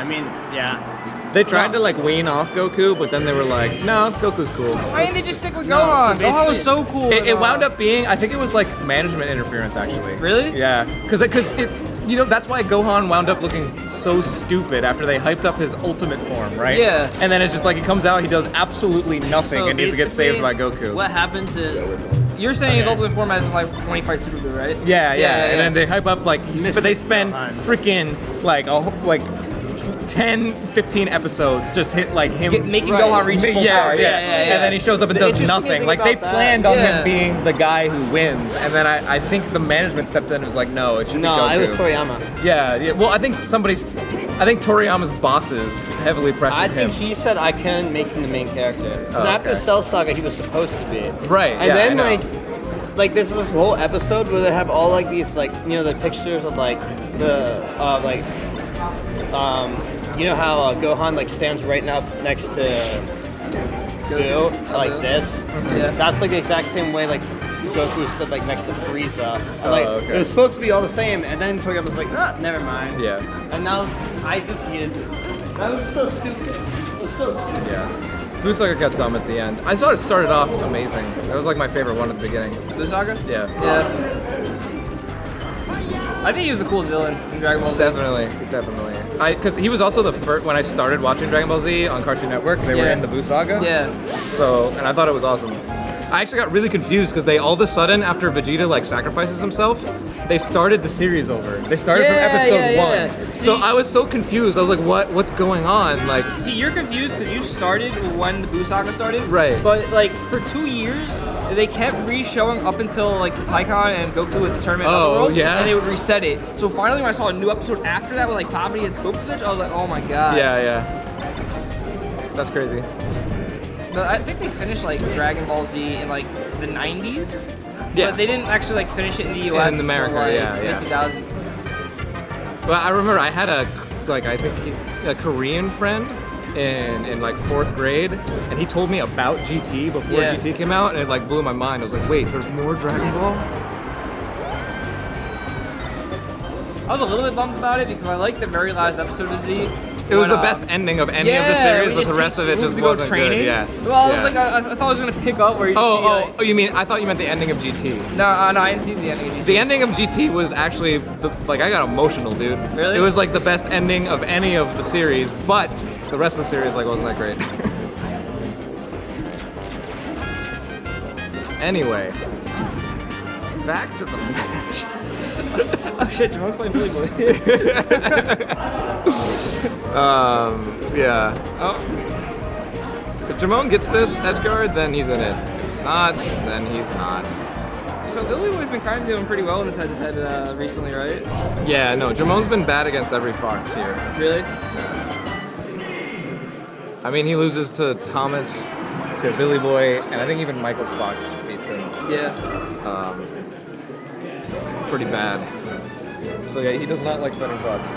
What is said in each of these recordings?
mean, yeah. They tried to like wean off Goku, but then they were like, no, Goku's cool. Why didn't they just stick with Gohan? Gohan was so cool. It wound up being, I think it was like management interference actually. Really? Yeah, because it, you know, that's why Gohan wound up looking so stupid after they hyped up his ultimate form, right? Yeah. And then it's just like he comes out, he does absolutely nothing, So and needs to get saved by Goku. What happens is... You're saying his ultimate form is like when he fights Super Buu, right? Yeah. And then they hype up like, but they spend freaking like 10, 15 episodes just hit like him making Gohan reach full form. Yeah. And then he shows up and does nothing. Like they planned on him being the guy who wins, and then I think the management stepped in and was like, no, it should be Goku. No, it was Toriyama. Yeah. Well, I think Toriyama's bosses heavily pressured him. I think he said I couldn't make him the main character. Because after Cell Saga, he was supposed to be. Right. And then like there's this whole episode where they have all like these like, you know, the pictures of like the you know how Gohan like stands right now next to Buu, like this. Yeah. That's like the exact same way like Goku stood like next to Frieza. And, like okay. it was supposed to be all the same, and then Toriyama was like, never mind. Yeah. And now I just hated it. That was so stupid. It was so stupid. Yeah. Buu Saga got dumb at the end. I thought it started off amazing. That was like my favorite one at the beginning. Buu Saga? Yeah. I think he was the coolest villain in Dragon Ball Z. Definitely. Because he was also the first, when I started watching Dragon Ball Z on Cartoon Network, they were in the Buu Saga. Yeah. So, and I thought it was awesome. I actually got really confused because they all of a sudden, after Vegeta like sacrifices himself, they started the series over. They started from episode 1. So I was so confused. I was like, what's going on? Like, see, you're confused because you started when the Buu Saga started. Right. But like for 2 years, they kept re-showing up until like Pikkon and Goku at the tournament of the world. Yeah. And they would reset it. So finally, when I saw a new episode after that with like Babidi and Spopovich, I was like, oh my god. Yeah. That's crazy. But I think they finished like Dragon Ball Z in like the 90s. Yeah. But they didn't actually like finish it in the US In America, until yeah. mid-2000s. Well, I remember I had a Korean friend in like 4th grade, and he told me about GT before GT came out, and it like blew my mind. I was like, wait, there's more Dragon Ball? I was a little bit bummed about it because I liked the very last episode of Z. It was the best ending of any of the series, but the rest of it just wasn't good. Yeah. Well, I was like, I thought I was gonna pick up where you see. You mean? I thought you meant the ending of GT. No, I didn't see the ending of GT. The ending of GT was actually I got emotional, dude. Really? It was like the best ending of any of the series, but the rest of the series like wasn't that great. Anyway, back to the match. Oh shit, Jamon's playing Billy Boy. Yeah. Oh. If Jamon gets this edge guard, then he's in it. If not, then he's not. So Billy Boy's been kind of doing pretty well in this head-to-head recently, right? Yeah, no, Jamon's been bad against every Fox here. Really? I mean, he loses to Thomas, to Billy Boy, and I think even Michael's Fox beats him. Yeah. Pretty bad. So yeah, he does not like fighting Fox.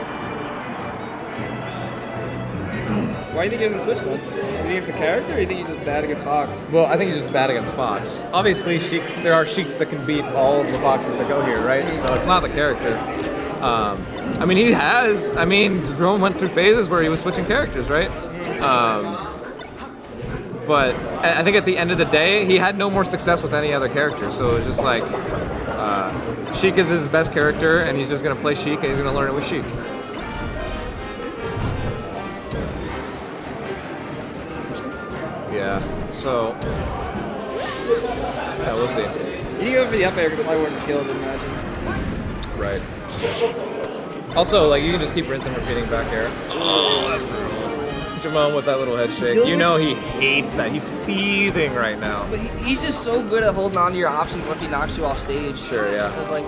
Why do you think he doesn't switch then? Do you think it's the character, or do you think he's just bad against Fox? Well, I think he's just bad against Fox. Obviously, there are Sheiks that can beat all of the Foxes that go here, right? So it's not the character. I mean, he has. I mean, Jerome went through phases where he was switching characters, right? But I think at the end of the day, he had no more success with any other character. So it was just like, Sheik is his best character, and he's just going to play Sheik, and he's going to learn it with Sheik. Yeah, so, yeah, we'll see. You go for the up air because it probably wouldn't kill, I imagine. Right. Also, like, you can just keep rinsing and repeating back air. Jamon with that little head shake. You know he hates that. He's seething right now. But he's just so good at holding on to your options once he knocks you off stage. Sure, yeah. It was like,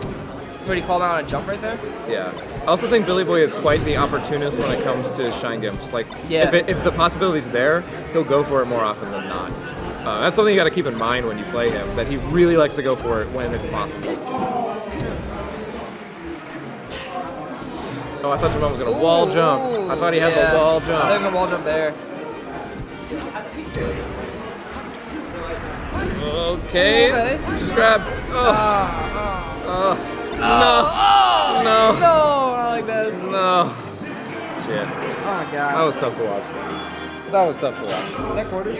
what, he called him out on a jump right there? Yeah. I also think Billy Boy is quite the opportunist when it comes to Shine Gimps. Like, if the possibility's there, he'll go for it more often than not. That's something you got to keep in mind when you play him, that he really likes to go for it when it's possible. Oh, I thought Jamon was going to wall jump. I thought he had the wall jump. There's a wall jump there. Okay. Just grab. No. No, not like this. No. Yeah. Oh my god. That was tough to watch. That was tough to watch. That quarters?